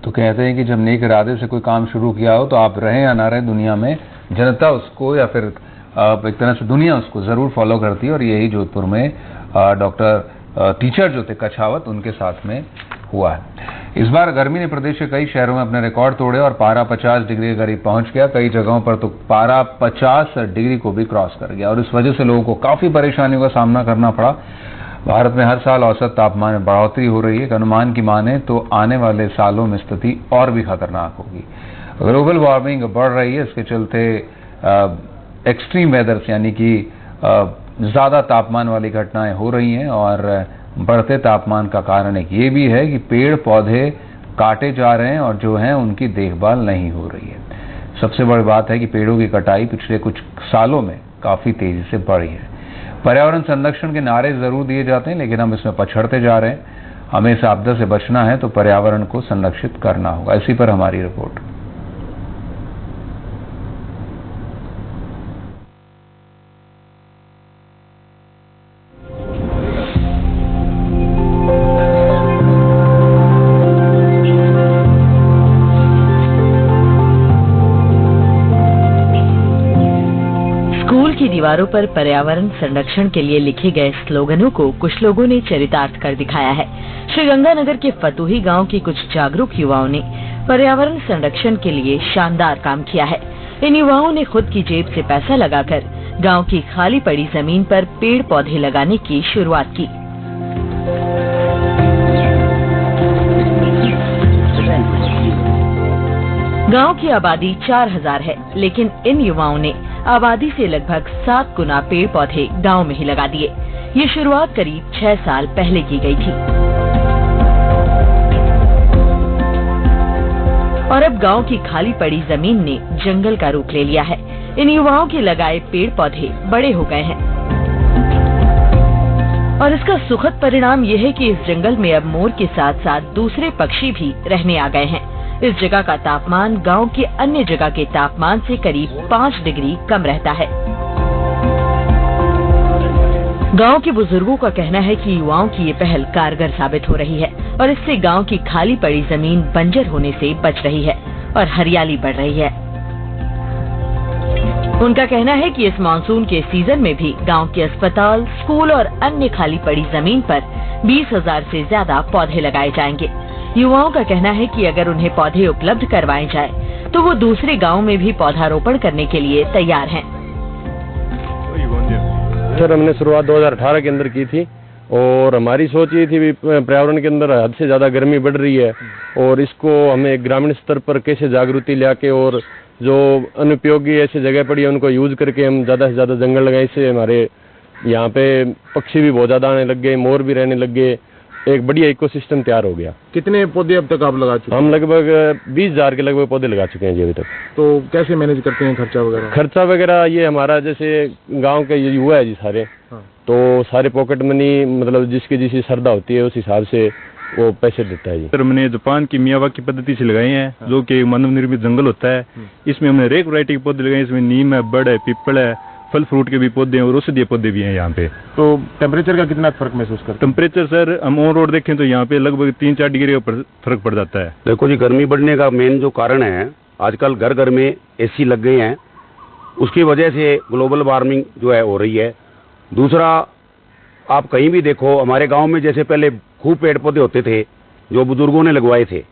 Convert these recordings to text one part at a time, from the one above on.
तो कहते हैं कि जब नेक इरादे से कोई काम शुरू किया हो तो आप रहें या ना रहें, दुनिया में जनता उसको या फिर एक तरह से दुनिया उसको ज़रूर फॉलो करती है। और यही जोधपुर में डॉक्टर टीचर जो थे कछावत, उनके साथ में हुआ है। इस बार गर्मी ने प्रदेश के कई शहरों में अपने रिकॉर्ड तोड़े और पारा 50 डिग्री के करीब पहुंच गया। कई जगहों पर तो पारा 50 डिग्री को भी क्रॉस कर गया और इस वजह से लोगों को काफ़ी परेशानियों का सामना करना पड़ा। भारत में हर साल औसत तापमान में बढ़ोतरी हो रही है। एक अनुमान की माने तो आने वाले सालों में स्थिति और भी खतरनाक होगी। ग्लोबल वार्मिंग बढ़ रही है, इसके चलते एक्सट्रीम वेदर्स यानी कि ज़्यादा तापमान वाली घटनाएं हो रही हैं और बढ़ते तापमान का कारण एक ये भी है कि पेड़ पौधे काटे जा रहे हैं और जो हैं उनकी देखभाल नहीं हो रही है। सबसे बड़ी बात है कि पेड़ों की कटाई पिछले कुछ सालों में काफ़ी तेज़ी से बढ़ी है। पर्यावरण संरक्षण के नारे जरूर दिए जाते हैं, लेकिन हम इसमें पछड़ते जा रहे हैं। हमें इस आपदा से बचना है तो पर्यावरण को संरक्षित करना होगा। इसी पर हमारी रिपोर्ट। दीवारों पर पर्यावरण संरक्षण के लिए लिखे गए स्लोगनों को कुछ लोगों ने चरितार्थ कर दिखाया है। श्रीगंगानगर के फतुही गांव के कुछ जागरूक युवाओं ने पर्यावरण संरक्षण के लिए शानदार काम किया है। इन युवाओं ने खुद की जेब से पैसा लगाकर गांव की खाली पड़ी जमीन पर पेड़ पौधे लगाने की शुरुआत की। गांव की आबादी 4000 है, लेकिन इन युवाओं ने आबादी से लगभग 7 गुना पेड़ पौधे गांव में ही लगा दिए। ये शुरुआत करीब 6 साल पहले की गई थी और अब गांव की खाली पड़ी जमीन ने जंगल का रूप ले लिया है। इन युवाओं के लगाए पेड़ पौधे बड़े हो गए हैं और इसका सुखद परिणाम यह है कि इस जंगल में अब मोर के साथ साथ दूसरे पक्षी भी रहने आ गए हैं। इस जगह का तापमान गांव के अन्य जगह के तापमान से करीब 5 डिग्री कम रहता है। गांव के बुजुर्गों का कहना है कि युवाओं की ये पहल कारगर साबित हो रही है और इससे गांव की खाली पड़ी जमीन बंजर होने से बच रही है और हरियाली बढ़ रही है। उनका कहना है कि इस मानसून के सीजन में भी गांव के अस्पताल, स्कूल और अन्य खाली पड़ी जमीन पर 20,000 से ज्यादा पौधे लगाए जाएंगे। युवाओं का कहना है कि अगर उन्हें पौधे उपलब्ध करवाए जाए तो वो दूसरे गांव में भी पौधारोपण करने के लिए तैयार हैं। सर, हमने शुरुआत 2018 के अंदर की थी और हमारी सोच ये थी पर्यावरण के अंदर हद से ज्यादा गर्मी बढ़ रही है और इसको हमें ग्रामीण स्तर पर कैसे जागृति लाके और जो अनुपयोगी ऐसी जगह पड़ी है उनको यूज करके हम ज्यादा से ज्यादा जंगल लगाए। इससे हमारे यहाँ पे पक्षी भी बहुत ज्यादा आने लग गए, मोर भी रहने लग गए, एक बढ़िया इकोसिस्टम तैयार हो गया। कितने पौधे अब तक आप लगा चुके हैं? हम लगभग 20,000 के लगभग पौधे लगा चुके हैं जी अभी तक। तो कैसे मैनेज करते हैं खर्चा वगैरह? खर्चा वगैरह ये हमारा जैसे गांव के युवा है जी सारे, हाँ। तो सारे पॉकेट मनी मतलब जिसकी जिसकी श्रद्धा होती है उस हिसाब से वो पैसे देता है जी। सर, हमने जापान की मियावाकी पद्धति से लगाए हैं, हाँ। जो कि मानव निर्मित जंगल होता है। इसमें हमने रेक वैरायटी के पौधे लगाए हैं। इसमें नीम है, बड़ है, पीपल है, फल फ्रूट के भी पौधे हैं और औषधीय पौधे भी हैं यहाँ पे। तो टेम्परेचर का कितना फर्क महसूस करते हैं? टेम्परेचर सर हम ऑन रोड देखें तो यहाँ पे लगभग 3-4 डिग्री का फर्क पड़ जाता है। देखो जी, गर्मी बढ़ने का मेन जो कारण है, आजकल घर घर में एसी लग गए हैं, उसकी वजह से ग्लोबल वार्मिंग जो है हो रही है। दूसरा, आप कहीं भी देखो हमारे गांव में जैसे पहले खूब पेड़ पौधे होते थे जो बुजुर्गों ने लगवाए थे,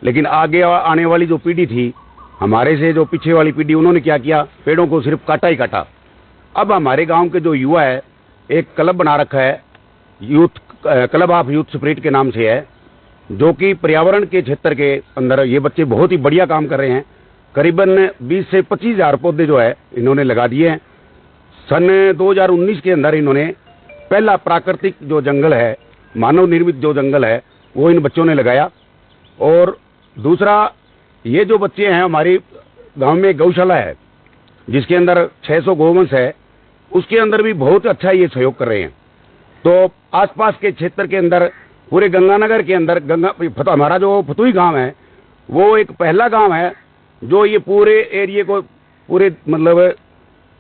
लेकिन आगे आने वाली जो पीढ़ी थी हमारे से, जो पीछे वाली पीढ़ी, उन्होंने क्या किया, पेड़ों को सिर्फ काटा ही काटा। अब हमारे गांव के जो युवा है, एक क्लब बना रखा है, youth club of youth spirit के नाम से है, जो कि पर्यावरण के क्षेत्र के अंदर ये बच्चे बहुत ही बढ़िया काम कर रहे हैं। करीबन 20 से 25,000 पौधे जो है इन्होंने लगा दिए हैं। सन 2019 के अंदर इन्होंने पहला प्राकृतिक जो जंगल है, मानव निर्मित जो जंगल है, वो इन बच्चों ने लगाया। और दूसरा, ये जो बच्चे हैं, हमारी गांव में गौशाला है जिसके अंदर 600 गौवंश है, उसके अंदर भी बहुत अच्छा ये सहयोग कर रहे हैं। तो आसपास के क्षेत्र के अंदर, पूरे गंगानगर के अंदर, हमारा जो फतुही गांव है वो एक पहला गांव है जो ये पूरे एरिया को, पूरे मतलब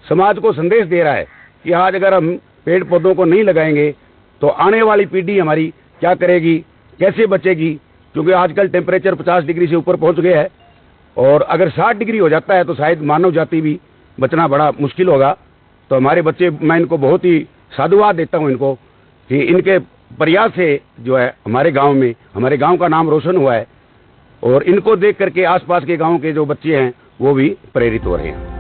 समाज को संदेश दे रहा है कि आज अगर हम पेड़ पौधों को नहीं लगाएंगे तो आने वाली पीढ़ी हमारी क्या करेगी, कैसे बचेगी। क्योंकि आजकल टेम्परेचर 50 डिग्री से ऊपर पहुंच गया है, और अगर 60 डिग्री हो जाता है तो शायद मानव जाति भी बचना बड़ा मुश्किल होगा। तो हमारे बच्चे, मैं इनको बहुत ही साधुवाद देता हूं इनको कि इनके प्रयास से जो है हमारे गांव का नाम रोशन हुआ है, और इनको देख करके आसपास के गांव के जो बच्चे हैं वो भी प्रेरित हो रहे हैं।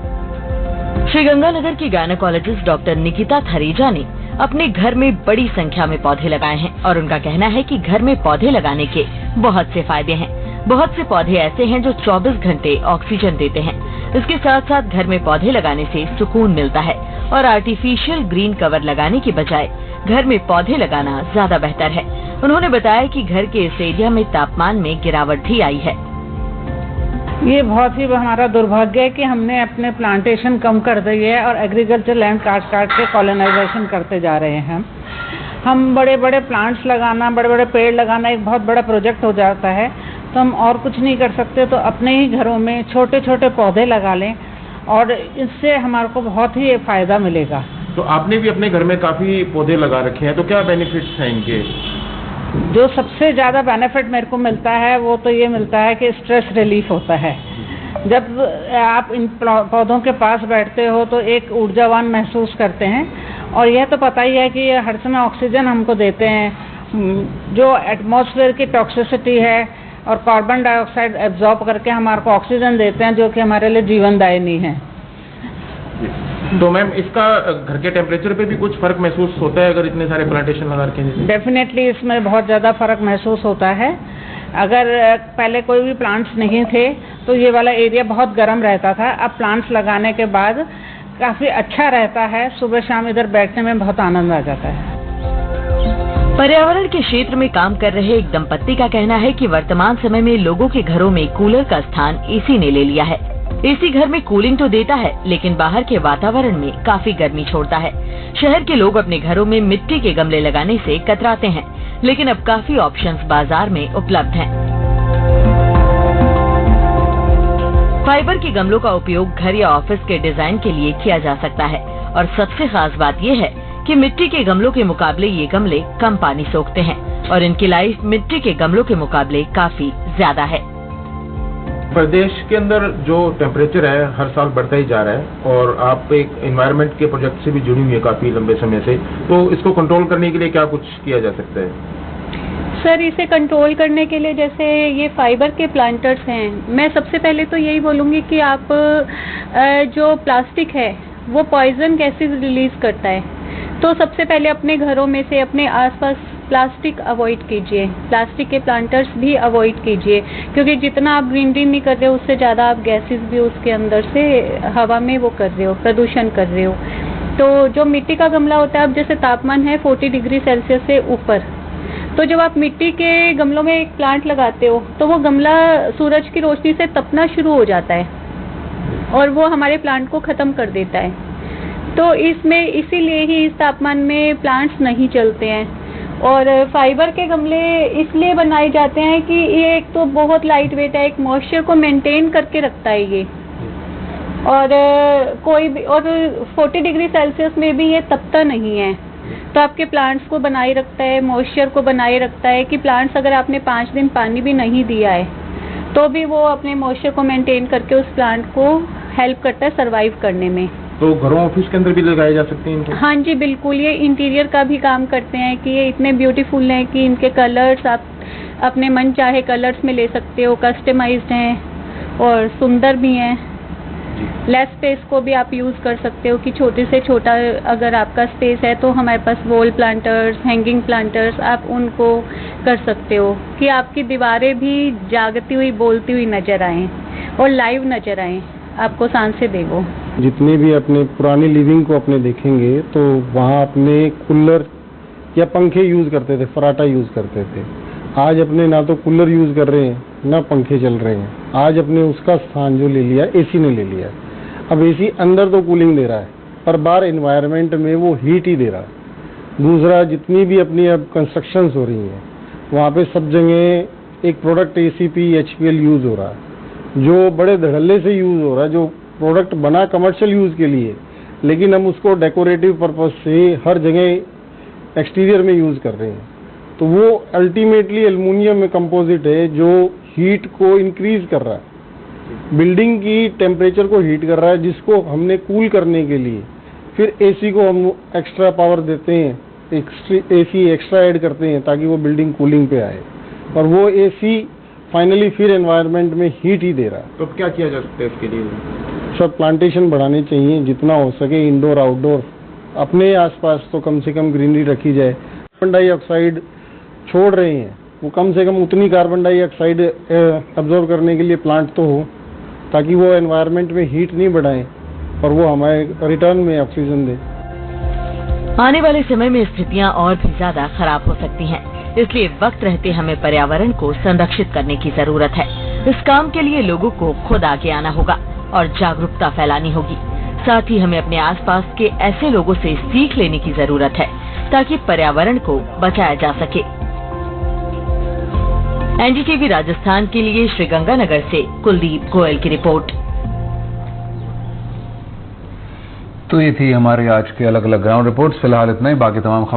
श्रीगंगानगर की गायनेकोलॉजिस्ट डॉक्टर निकिता थरीजा ने अपने घर में बड़ी संख्या में पौधे लगाए हैं और उनका कहना है कि घर में पौधे लगाने के बहुत से फायदे हैं। बहुत से पौधे ऐसे हैं जो 24 घंटे ऑक्सीजन देते हैं। इसके साथ साथ घर में पौधे लगाने से सुकून मिलता है और आर्टिफिशियल ग्रीन कवर लगाने की बजाय घर में पौधे लगाना ज्यादा बेहतर है। उन्होंने बताया कि घर के इस एरिया में तापमान में गिरावट भी आई है। ये बहुत ही हमारा दुर्भाग्य है कि हमने अपने प्लांटेशन कम कर दी है और एग्रीकल्चर लैंड काट के कॉलोनाइजेशन करते जा रहे हैं। हम बड़े बड़े प्लांट्स लगाना, बड़े बड़े पेड़ लगाना एक बहुत बड़ा प्रोजेक्ट हो जाता है, तो हम और कुछ नहीं कर सकते, तो अपने ही घरों में छोटे छोटे पौधे लगा लें और इससे हमारे को बहुत ही फायदा मिलेगा। तो आपने भी अपने घर में काफी पौधे लगा रखे हैं, तो क्या बेनिफिट्स हैं इनके? जो सबसे ज़्यादा बेनिफिट मेरे को मिलता है वो तो ये मिलता है कि स्ट्रेस रिलीफ होता है। जब आप इन पौधों के पास बैठते हो तो एक ऊर्जावान महसूस करते हैं, और यह तो पता ही है कि ये हर समय ऑक्सीजन हमको देते हैं। जो एटमॉस्फेयर की टॉक्सिसिटी है और कार्बन डाइऑक्साइड एब्जॉर्ब करके हमारे को ऑक्सीजन देते हैं, जो कि हमारे लिए जीवनदायिनी है। तो मैम, इसका घर के टेम्परेचर पे भी कुछ फर्क महसूस होता है अगर इतने सारे प्लांटेशन लगा रखे हैं? डेफिनेटली इसमें बहुत ज़्यादा फर्क महसूस होता है। अगर पहले कोई भी प्लांट्स नहीं थे तो ये वाला एरिया बहुत गर्म रहता था। अब प्लांट्स लगाने के बाद काफ़ी अच्छा रहता है। सुबह शाम इधर बैठने में बहुत आनंद आ जाता है। पर्यावरण के क्षेत्र में काम कर रहे एक दंपत्ति का कहना है कि वर्तमान समय में लोगों के घरों में कूलर का स्थान एसी ने ले लिया है। एसी घर में कूलिंग तो देता है, लेकिन बाहर के वातावरण में काफी गर्मी छोड़ता है। शहर के लोग अपने घरों में मिट्टी के गमले लगाने से कतराते हैं, लेकिन अब काफी ऑप्शंस बाजार में उपलब्ध हैं। फाइबर के गमलों का उपयोग घर या ऑफिस के डिजाइन के लिए किया जा सकता है, और सबसे खास बात यह है कि मिट्टी के गमलों के मुकाबले ये गमले कम पानी सोखते हैं और इनकी लाइफ मिट्टी के गमलों के मुकाबले काफी ज्यादा है। प्रदेश के अंदर जो टेम्परेचर है हर साल बढ़ता ही जा रहा है, और आप एक एनवायरनमेंट के प्रोजेक्ट से भी जुड़ी हुई है काफी लंबे समय से, तो इसको कंट्रोल करने के लिए क्या कुछ किया जा सकता है? सर, इसे कंट्रोल करने के लिए जैसे ये फाइबर के प्लांटर्स हैं, मैं सबसे पहले तो यही बोलूँगी कि आप जो प्लास्टिक है वो पॉइजन गैसेस रिलीज करता है, तो सबसे पहले अपने घरों में से अपने आसपास प्लास्टिक अवॉइड कीजिए। प्लास्टिक के प्लांटर्स भी अवॉइड कीजिए, क्योंकि जितना आप ग्रीनरी नहीं कर रहे हो उससे ज़्यादा आप गैसेस भी उसके अंदर से हवा में वो कर रहे हो, प्रदूषण कर रहे हो। तो जो मिट्टी का गमला होता है, अब जैसे तापमान है 40 डिग्री सेल्सियस से ऊपर, तो जब आप मिट्टी के गमलों में एक प्लांट लगाते हो तो वो गमला सूरज की रोशनी से तपना शुरू हो जाता है और वो हमारे प्लांट को ख़त्म कर देता है। तो इसमें इसीलिए ही इस तापमान में प्लांट्स नहीं चलते हैं। और फाइबर के गमले इसलिए बनाए जाते हैं कि ये एक तो बहुत लाइट वेट है, एक मॉइस्चर को मेंटेन करके रखता है ये, और कोई भी, और 40 डिग्री सेल्सियस में भी ये तपता नहीं है, तो आपके प्लांट्स को बनाए रखता है, मॉइस्चर को बनाए रखता है कि प्लांट्स अगर आपने 5 दिन पानी भी नहीं दिया है तो भी वो अपने मॉइस्चर को मेंटेन करके उस प्लांट को हेल्प करता है सर्वाइव करने में। तो घरों ऑफिस के अंदर भी लगाए जा सकते हैं इनको? हाँ जी बिल्कुल, ये इंटीरियर का भी काम करते हैं कि ये इतने ब्यूटीफुल हैं कि इनके कलर्स आप अपने मन चाहे कलर्स में ले सकते हो, कस्टमाइज्ड हैं और सुंदर भी हैं। लेस स्पेस को भी आप यूज़ कर सकते हो कि छोटे से छोटा अगर आपका स्पेस है तो हमारे पास वॉल प्लांटर्स, हैंगिंग प्लांटर्स, आप उनको कर सकते हो कि आपकी दीवारें भी जागती हुई बोलती हुई नज़र आएँ और लाइव नज़र आएँ, आपको सांसें दे वो। जितने भी अपने पुरानी लिविंग को अपने देखेंगे तो वहाँ अपने कूलर या पंखे यूज़ करते थे, फराटा यूज़ करते थे। आज अपने ना तो कूलर यूज़ कर रहे हैं ना पंखे चल रहे हैं। आज अपने उसका स्थान जो ले लिया एसी ने ले लिया। अब एसी अंदर तो कूलिंग दे रहा है पर बाहर एनवायरनमेंट में वो हीट ही दे रहा है। दूसरा, जितनी भी अपनी अब कंस्ट्रक्शंस हो रही हैं वहाँ पे सब जगह एक प्रोडक्ट ACP HPL यूज़ हो रहा है, जो बड़े धड़ल्ले से यूज़ हो रहा है, जो प्रोडक्ट बना कमर्शियल यूज़ के लिए, लेकिन हम उसको डेकोरेटिव पर्पस से हर जगह एक्सटीरियर में यूज़ कर रहे हैं। तो वो अल्टीमेटली एल्युमिनियम में कंपोजिट है जो हीट को इंक्रीज कर रहा है, बिल्डिंग की टेम्परेचर को हीट कर रहा है, जिसको हमने कूल करने के लिए फिर एसी को हम एक्स्ट्रा पावर देते हैं, एसी एक्स्ट्रा ऐड करते हैं ताकि वो बिल्डिंग कूलिंग पे आए, और वो एसी फाइनली फिर एनवायरनमेंट में हीट ही दे रहा है। तो क्या किया जा सकता है इसके लिए? सब प्लांटेशन बढ़ाने चाहिए जितना हो सके, इंडोर आउटडोर। अपने आसपास तो कम से कम ग्रीनरी रखी जाए। कार्बन डाइऑक्साइड छोड़ रहे हैं, वो कम से कम उतनी कार्बन डाइऑक्साइड अब्जॉर्ब करने के लिए प्लांट तो हो, ताकि वो एनवायरनमेंट में हीट नहीं बढ़ाएं और वो हमारे रिटर्न में ऑक्सीजन दे। आने वाले समय में स्थितियां और भी ज्यादा खराब हो सकती हैं, इसलिए वक्त रहते हमें पर्यावरण को संरक्षित करने की जरूरत है। इस काम के लिए लोगों को खुद आगे आना होगा और जागरूकता फैलानी होगी। साथ ही हमें अपने आसपास के ऐसे लोगों से सीख लेने की जरूरत है ताकि पर्यावरण को बचाया जा सके। एनडीटीवी राजस्थान के लिए श्रीगंगानगर से कुलदीप गोयल की रिपोर्ट। तो ये थी हमारे आज के अलग अलग ग्राउंड रिपोर्ट्स। फिलहाल इतना ही, बाकी तमाम खबर